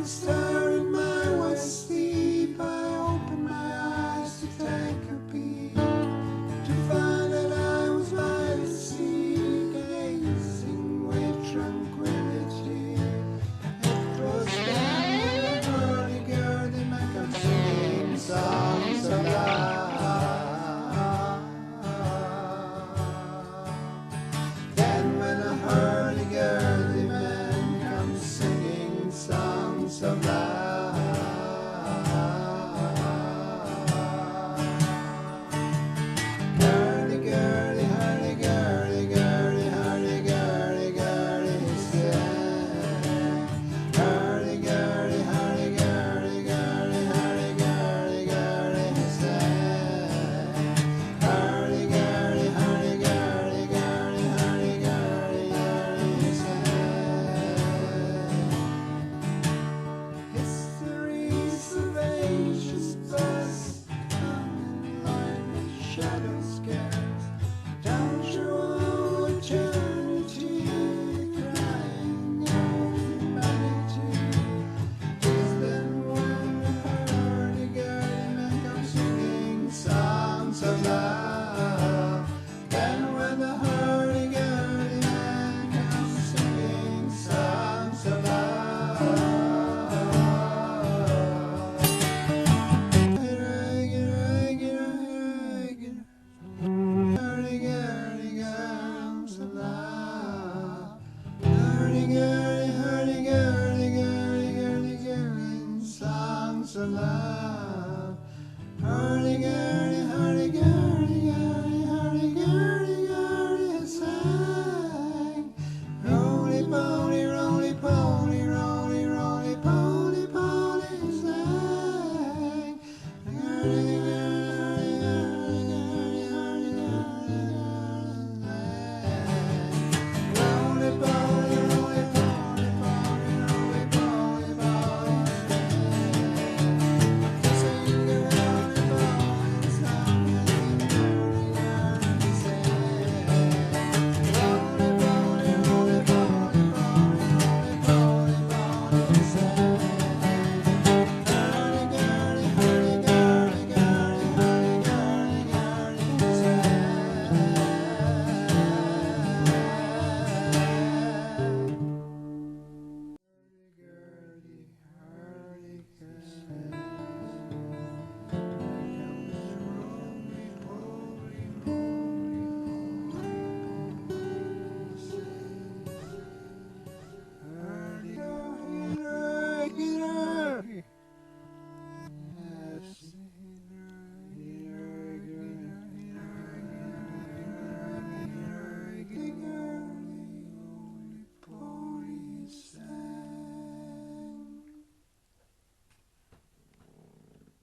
stir in my west sleep, I opened my eyes to take a peek, to find that I was by the sea, gazing with tranquility. It was then when a hurdy-gurdy man come singing songs of love. Then when a hurdy-gurdy man comes singing songs of love. Hurdy-gurdy, hurdy-gurdy, gurdy, hurdy-gurdy, gurdy, he said. Hurdy-gurdy, hurdy-gurdy, gurdy, hurdy-gurdy, gurdy, he said. Hurdy-gurdy, hurdy-gurdy, gurdy, hurdy-gurdy, gurdy, he said. History's of ages past, coming like a shadow scares. Don't you want eternity, crying out humanity? Is then when the hurdy-gurdy man comes singing songs of love. Then when the hurdy-gurdy man comes singing songs of love. Hurdy-gurdy comes of love. Hurdy-gurdy, hurdy-gurdy, gurdy, gurdy, gurdy, songs of love.